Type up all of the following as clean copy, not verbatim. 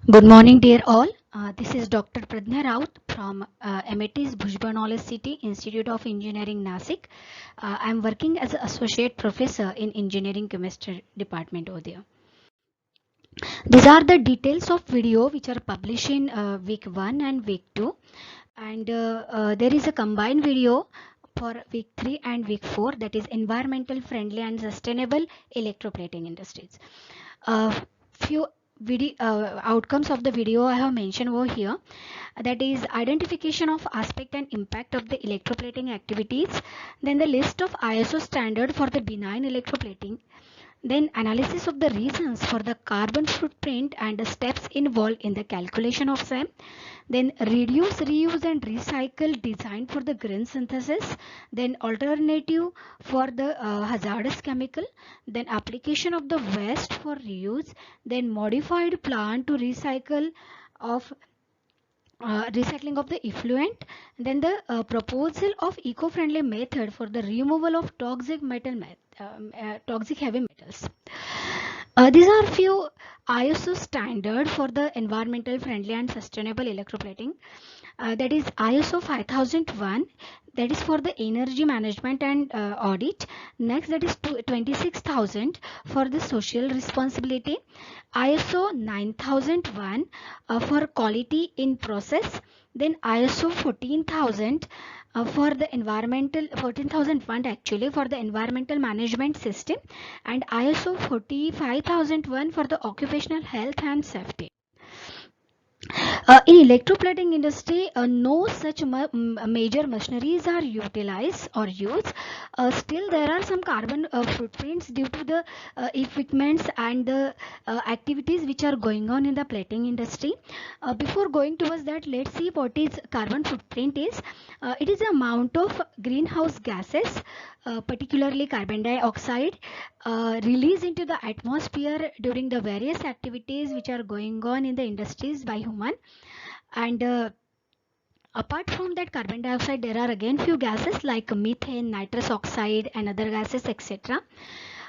Good morning, dear all. This is Dr. Pradnya Raut from MIT's Bhujban Knowledge City Institute of Engineering, Nasik. I am working as an associate professor in engineering chemistry department over there. These are the details of video which are published in week 1 and week 2, and there is a combined video for week 3 and week 4, that is environmental friendly and sustainable electroplating industries. Few video outcomes of the video I have mentioned over here, that is identification of aspect and impact of the electroplating activities, then the list of ISO standard for the benign electroplating, then analysis of the reasons for the carbon footprint and the steps involved in the calculation of them, then reduce, reuse and recycle design for the green synthesis, then alternative for the hazardous chemical, then application of the waste for reuse, then modified plan to recycling of the effluent, then the proposal of eco-friendly method for the removal of toxic heavy metals. These are few ISO standard for the environmental friendly and sustainable electroplating. That is ISO 5001, that is for the energy management and audit. Next, that is 26,000 for the social responsibility. ISO 9001 for quality in process. Then ISO 14,000 for the environmental 14,001 actually for the environmental management system, and ISO 45,001 for the occupational health and safety. In electroplating industry, no such major machineries are utilized or used. Still, there are some carbon footprints due to the equipments and the activities which are going on in the plating industry. Before going towards that, let's see what is carbon footprint is. It is the amount of greenhouse gases, particularly carbon dioxide, released into the atmosphere during the various activities which are going on in the industries by human. And apart from that carbon dioxide, there are again few gases like methane, nitrous oxide and other gases, etc.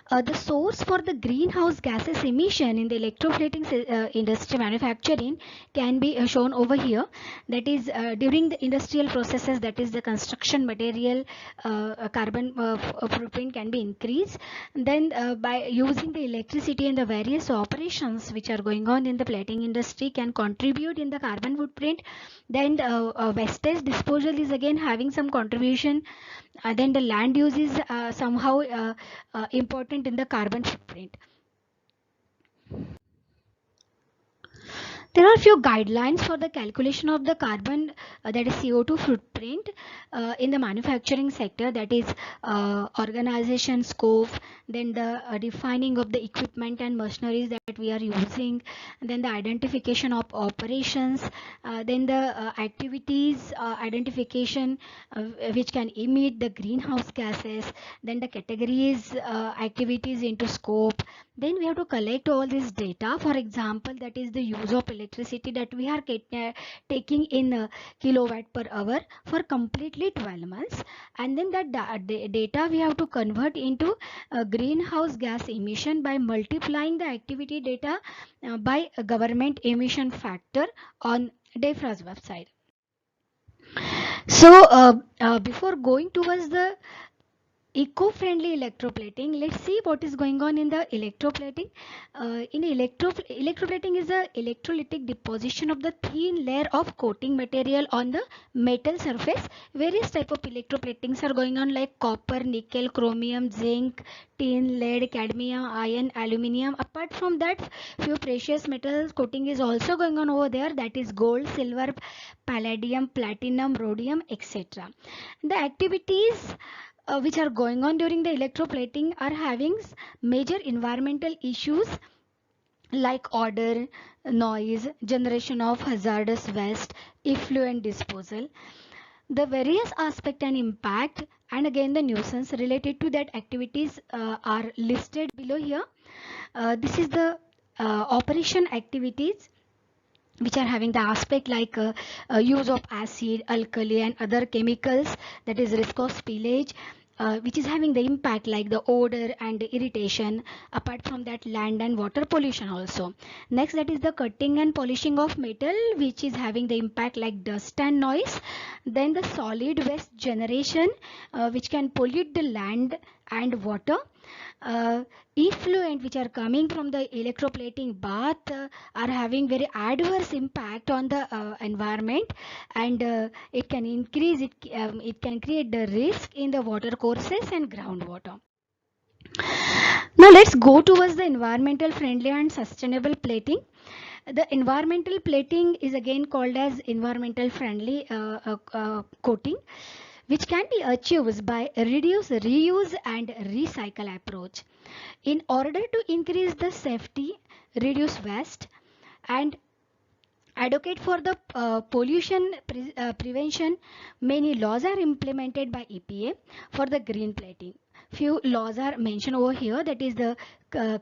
The source for the greenhouse gases emission in the electroplating industry manufacturing can be shown over here. That is during the industrial processes, that is the construction material, carbon footprint can be increased. Then by using the electricity in the various operations which are going on in the plating industry can contribute in the carbon footprint. Then wastage disposal is again having some contribution. Then the land use is somehow important in the carbon footprint. There are few guidelines for the calculation of the carbon, that is CO2 footprint in the manufacturing sector, that is organization scope, then the defining of the equipment and machineries that we are using, then the identification of operations, then the activities identification which can emit the greenhouse gases, then the categories activities into scope. Then we have to collect all this data. For example, that is the use of electricity that we are taking in kilowatt per hour for completely 12 months, and then that data we have to convert into greenhouse gas emission by multiplying the activity data by a government emission factor on DEFRA's website. So before going towards the eco-friendly electroplating, let's see what is going on in the electroplating. In electroplating is a electrolytic deposition of the thin layer of coating material on the metal surface. Various type of electroplatings are going on like copper, nickel, chromium, zinc, tin, lead, cadmium, iron, aluminium. Apart from that, few precious metals coating is also going on over there, that is gold, silver, palladium, platinum, rhodium, etc. The activities which are going on during the electroplating are having major environmental issues like odor, noise, generation of hazardous waste, effluent disposal. The various aspect and impact and again the nuisance related to that activities are listed below here. This is the operation activities which are having the aspect like use of acid, alkali and other chemicals, that is risk of spillage, which is having the impact like the odor and irritation. Apart from that, land and water pollution also. Next, that is the cutting and polishing of metal, which is having the impact like dust and noise. Then the solid waste generation, which can pollute the land and water. Effluent which are coming from the electroplating bath are having very adverse impact on the environment, and it can increase it can create the risk in the water courses and groundwater. Now let's go towards the environmental friendly and sustainable plating. The environmental plating is again called as environmental friendly coating, which can be achieved by reduce, reuse and recycle approach. In order to increase the safety, reduce waste and advocate for the pollution prevention, many laws are implemented by EPA for the green plating. Few laws are mentioned over here, that is the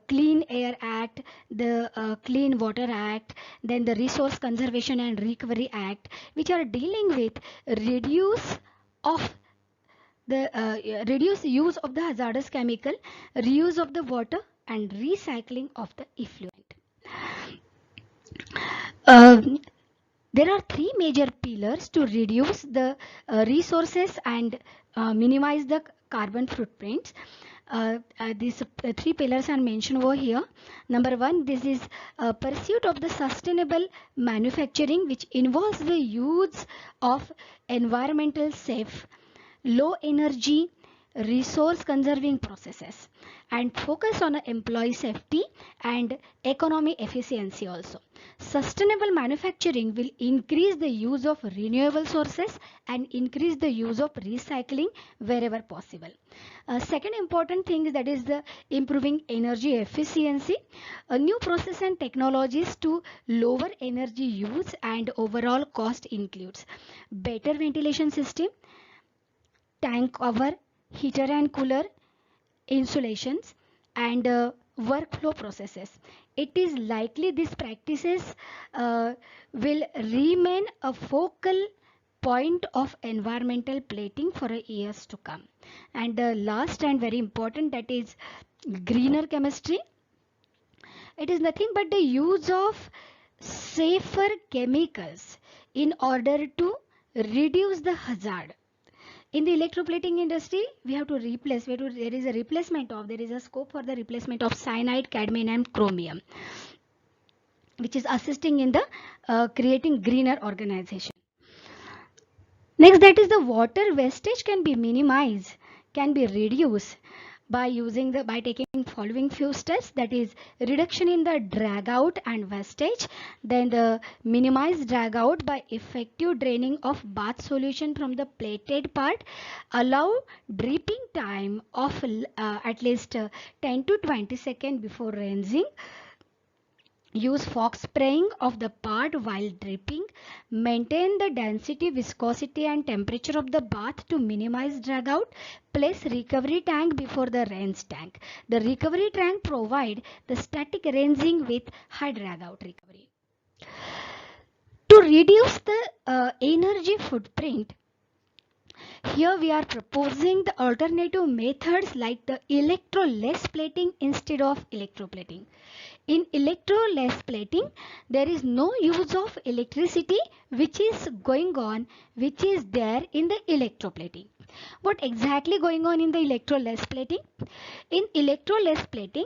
Clean Air Act, the Clean Water Act, then the Resource Conservation and Recovery Act, which are dealing with reduce of the reduce use of the hazardous chemical, reuse of the water and recycling of the effluent. Uh, there are three major pillars to reduce the resources and minimize the carbon footprints. These three pillars are mentioned over here. Number one, this is pursuit of the sustainable manufacturing, which involves the use of environmental safe, low energy, resource conserving processes, and focus on employee safety and economy efficiency also. Sustainable manufacturing will increase the use of renewable sources and increase the use of recycling wherever possible. Second important thing is that is the improving energy efficiency. New process and technologies to lower energy use and overall cost includes better ventilation system, tank cover, heater and cooler, insulations, and workflow processes. It is likely these practices will remain a focal point of environmental plating for years to come. And the last and very important, that is greener chemistry. It is nothing but the use of safer chemicals in order to reduce the hazard. In the electroplating industry, we have to replace, there is a replacement of, there is a scope for the replacement of cyanide, cadmium and chromium, which is assisting in the creating greener organization. Next, that is the water wastage can be minimized, can be reduced by taking following few steps, that is reduction in the drag out and wastage, then the minimized drag out by effective draining of bath solution from the plated part, allow dripping time of at least 10 to 20 seconds before rinsing. Use fog spraying of the part while dripping. Maintain the density, viscosity and temperature of the bath to minimize drag out. Place recovery tank before the rinse tank. The recovery tank provide the static rinsing with high drag out recovery. To reduce the energy footprint, here we are proposing the alternative methods like the electroless plating instead of electroplating. In electroless plating, there is no use of electricity which is going on, which is there in the electroplating. What exactly going on in the electroless plating? In electroless plating,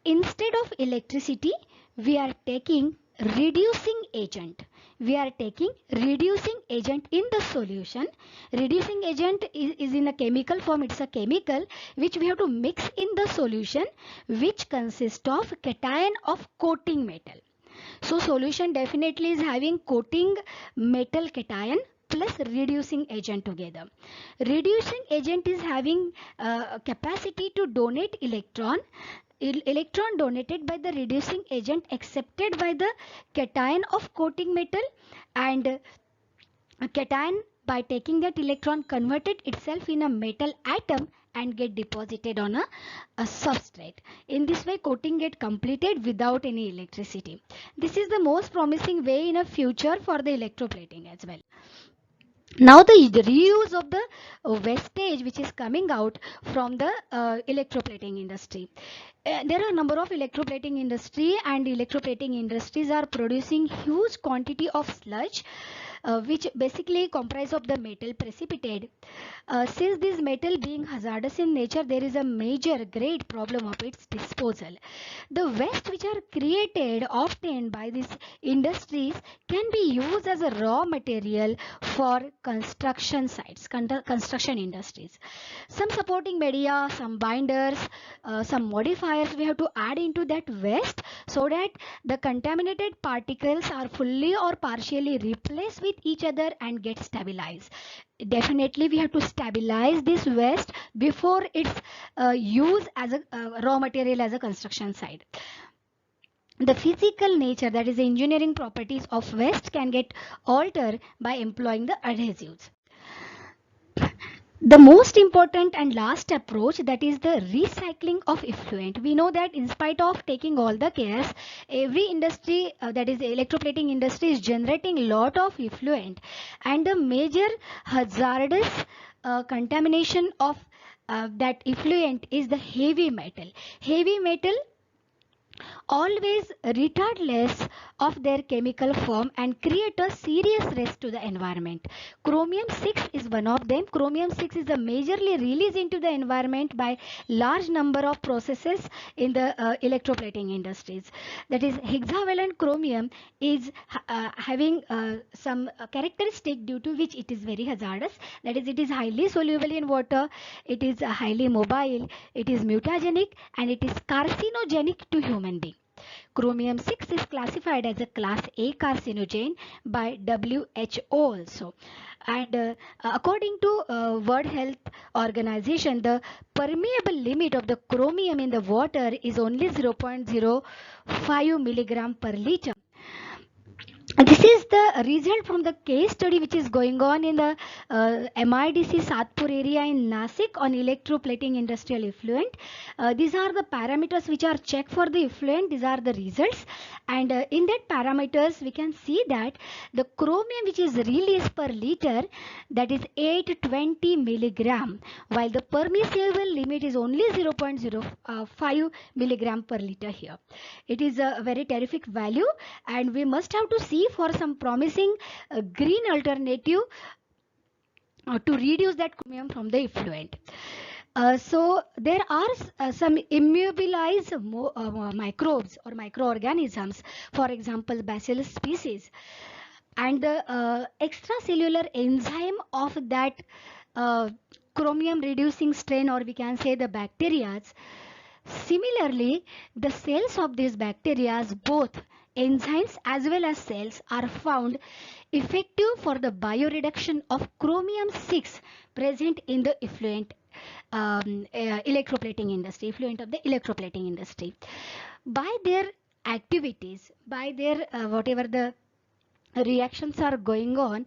instead of electricity, we are taking reducing agent. We are taking reducing agent in the solution. Reducing agent is in a chemical form. It's a chemical which we have to mix in the solution, which consists of cation of coating metal. So solution definitely is having coating metal cation plus reducing agent together. Reducing agent is having capacity to donate electron donated by the reducing agent accepted by the cation of coating metal, and cation by taking that electron converted itself in a metal atom and get deposited on a substrate. In this way, coating get completed without any electricity. This is the most promising way in a future for the electroplating as well. Now the reuse of the wastage which is coming out from the electroplating industry. There are a number of electroplating industry, and electroplating industries are producing huge quantity of sludge, which basically comprise of the metal precipitate. Since this metal being hazardous in nature, there is a major great problem of its disposal. The waste which are created often by these industries can be used as a raw material for construction sites, construction industries. Some supporting media, some binders, some modifiers we have to add into that waste, so that the contaminated particles are fully or partially replaced with each other and get stabilized. Definitely we have to stabilize this waste before its use as a raw material as a construction site. The physical nature, that is the engineering properties of waste, can get altered by employing the adhesives. The most important and last approach, that is the recycling of effluent. We know that in spite of taking all the cares, every industry, that is the electroplating industry, is generating lot of effluent, and the major hazardous contamination of that effluent is the heavy metal. Heavy metal always regardless of their chemical form and create a serious risk to the environment. Chromium 6 is one of them. Chromium 6 is a majorly released into the environment by large number of processes in the electroplating industries. That is, hexavalent chromium is having some characteristic due to which it is very hazardous. That is, it is highly soluble in water, it is highly mobile, it is mutagenic, and it is carcinogenic to human being. Chromium 6 is classified as a class A carcinogen by WHO also. And according to World Health Organization, the permeable limit of the chromium in the water is only 0.05 milligram per liter. This is the result from the case study which is going on in the MIDC Satpur area in Nasik on electroplating industrial effluent. These are the parameters which are checked for the effluent. These are the results, and in that parameters we can see that the chromium which is released per liter, that is 820 milligram, while the permissible limit is only 0.05 milligram per liter here. It is a very terrific value, and we must have to see for some promising green alternative to reduce that chromium from the effluent. So there are some immobilized microbes or microorganisms, for example bacillus species, and the extracellular enzyme of that chromium reducing strain, or we can say the bacteria. Similarly, the cells of these bacteria, both enzymes as well as cells, are found effective for the bioreduction of chromium 6 present in the effluent electroplating industry, effluent of the electroplating industry. By their activities, by their whatever the reactions are going on,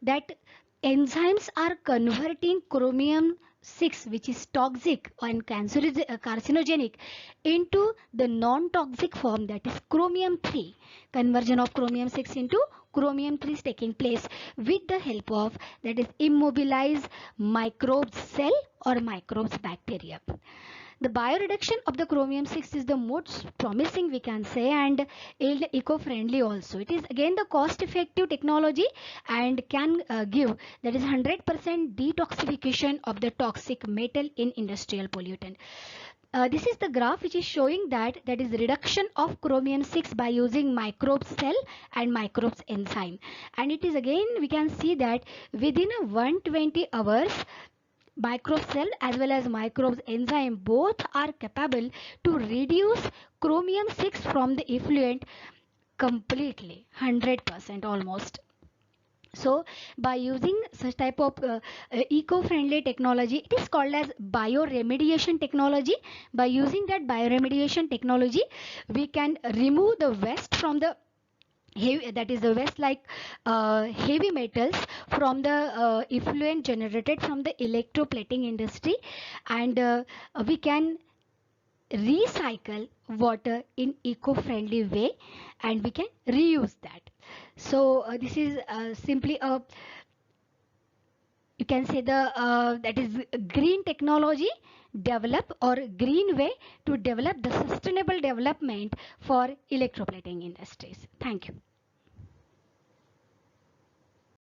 that enzymes are converting chromium 6, which is toxic and carcinogenic, into the non-toxic form, that is chromium 3. Conversion of chromium 6 into chromium 3 is taking place with the help of, that is, immobilized microbes cell or microbes bacteria. The bioreduction of the chromium 6 is the most promising, we can say, and eco-friendly also. It is again the cost effective technology and can give, that is, 100% detoxification of the toxic metal in industrial pollutant. This is the graph which is showing that is reduction of chromium 6 by using microbes cell and microbes enzyme, and it is again we can see that within a 120 hours microbe cell as well as microbes enzyme both are capable to reduce chromium 6 from the effluent completely, 100% almost. So by using such type of eco-friendly technology, it is called as bioremediation technology. By using that bioremediation technology, we can remove the waste from the heavy, that is the waste like heavy metals from the effluent generated from the electroplating industry, and we can recycle water in eco-friendly way, and we can reuse that. So this is simply a you can say the that is green technology develop or green way to develop the sustainable development for electroplating industries. Thank you.